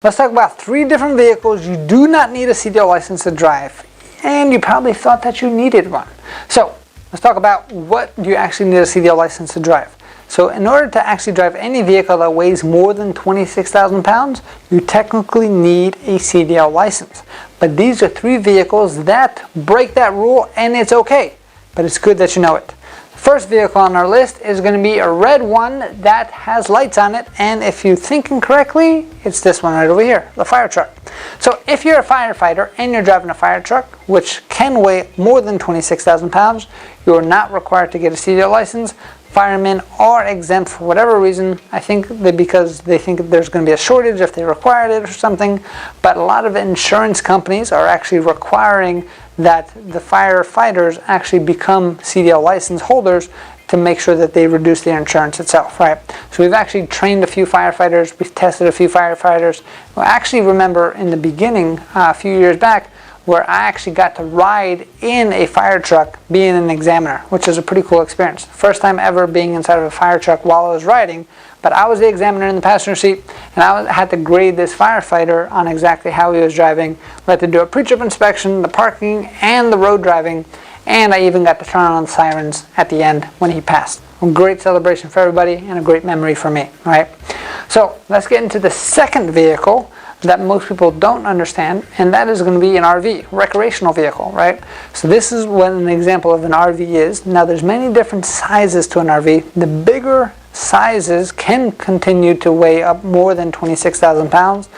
Let's talk about 3 different vehicles you do not need a CDL license to drive, and you probably thought that you needed one. So let's talk about what you actually need a CDL license to drive. So in order to actually drive any vehicle that weighs more than 26,000 pounds, you technically need a CDL license. But these are 3 vehicles that break that rule, and it's okay, but it's good that you know it. First vehicle on our list is going to be a red one that has lights on it, and if you're thinking correctly, it's this one right over here, the fire truck. So if you're a firefighter and you're driving a fire truck, which can weigh more than 26,000 pounds, you are not required to get a CDL license. Firemen are exempt for whatever reason. I think that because they think there's going to be a shortage if they required it or something, but a lot of insurance companies are actually requiring that the firefighters actually become CDL license holders to make sure that they reduce their insurance itself, right? So we've actually trained a few firefighters, we've tested a few firefighters. I actually remember in the beginning, a few years back, where I actually got to ride in a fire truck being an examiner, which is a pretty cool experience. First time ever being inside of a fire truck while I was riding, but I was the examiner in the passenger seat, and I had to grade this firefighter on exactly how he was driving. We had to do a pre-trip inspection, the parking, and the road driving, and I even got to turn on the sirens at the end when he passed. A great celebration for everybody and a great memory for me, right? So let's get into the second vehicle that most people don't understand, and that is going to be an RV, recreational vehicle, right? So this is what an example of an RV is. Now there's many different sizes to an RV. The bigger sizes can continue to weigh up more than 26,000 pounds,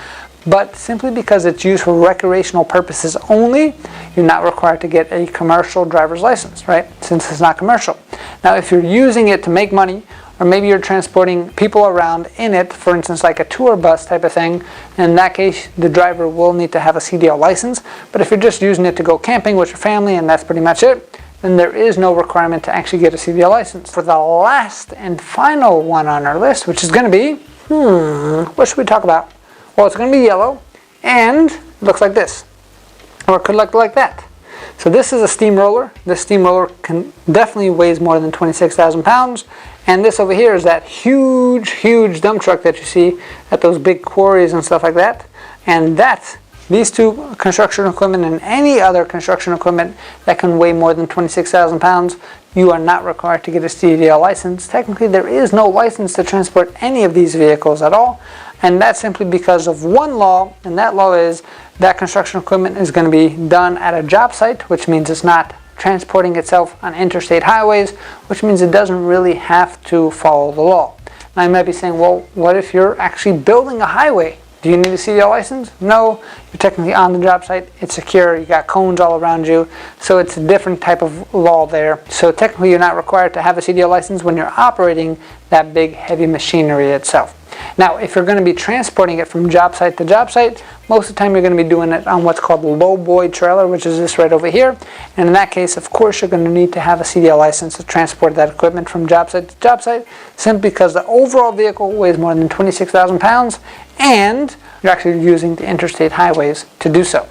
but simply because it's used for recreational purposes only, you're not required to get a commercial driver's license, right? Since it's not commercial. Now if you're using it to make money, or maybe you're transporting people around in it, for instance like a tour bus type of thing, in that case the driver will need to have a CDL license. But if you're just using it to go camping with your family and that's pretty much it, then there is no requirement to actually get a CDL license. For the last and final one on our list, which is going to be, what should we talk about? Well, it's going to be yellow, and it looks like this, or it could look like that. So this is a steamroller. This steamroller can definitely weighs more than 26,000 pounds. And this over here is that huge dump truck that you see at those big quarries and stuff like that. And these 2 construction equipment and any other construction equipment that can weigh more than 26,000 pounds, you are not required to get a CDL license. Technically, there is no license to transport any of these vehicles at all. And that's simply because of one law, and that law is that construction equipment is going to be done at a job site, which means it's not transporting itself on interstate highways, which means it doesn't really have to follow the law. Now you might be saying, well, what if you're actually building a highway? Do you need a CDL license? No, you're technically on the job site, it's secure, you got cones all around you, so it's a different type of law there. So technically you're not required to have a CDL license when you're operating that big heavy machinery itself. Now, if you're going to be transporting it from job site to job site, most of the time you're going to be doing it on what's called a lowboy trailer, which is this right over here. And in that case, of course, you're going to need to have a CDL license to transport that equipment from job site to job site, simply because the overall vehicle weighs more than 26,000 pounds, and you're actually using the interstate highways to do so.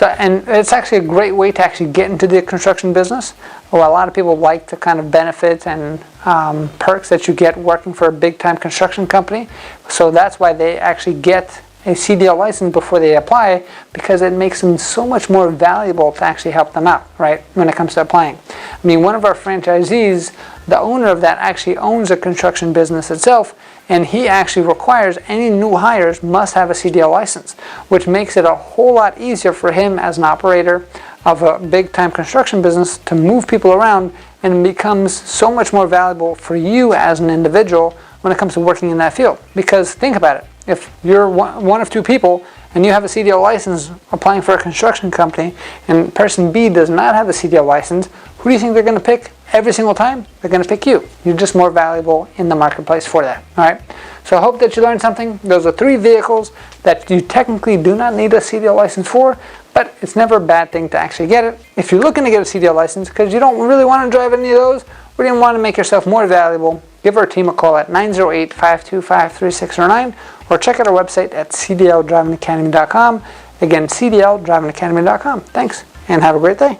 And it's actually a great way to actually get into the construction business. Well, a lot of people like the kind of benefits and perks that you get working for a big-time construction company. So that's why they actually get a CDL license before they apply, because it makes them so much more valuable to actually help them out, right, when it comes to applying. I mean, one of our franchisees, the owner of that actually owns a construction business itself, and he actually requires any new hires must have a CDL license, which makes it a whole lot easier for him as an operator of a big-time construction business to move people around, and it becomes so much more valuable for you as an individual when it comes to working in that field. Because think about it, if you're one of 2 people and you have a CDL license applying for a construction company, and person B does not have a CDL license, who do you think they're going to pick every single time? They're going to pick you. You're just more valuable in the marketplace for that. All right. So I hope that you learned something. Those are 3 vehicles that you technically do not need a CDL license for, but it's never a bad thing to actually get it. If you're looking to get a CDL license because you don't really want to drive any of those, or you want to make yourself more valuable, give our team a call at 908-525-3609, or check out our website at cdldrivingacademy.com. Again, cdldrivingacademy.com. Thanks, and have a great day.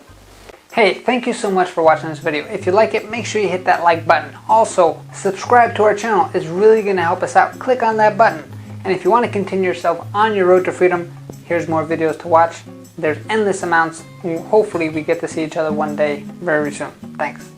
Hey, thank you so much for watching this video. If you like it, make sure you hit that like button. Also, subscribe to our channel. It's really going to help us out. Click on that button. And if you want to continue yourself on your road to freedom, here's more videos to watch. There's endless amounts. Hopefully we get to see each other one day very soon. Thanks.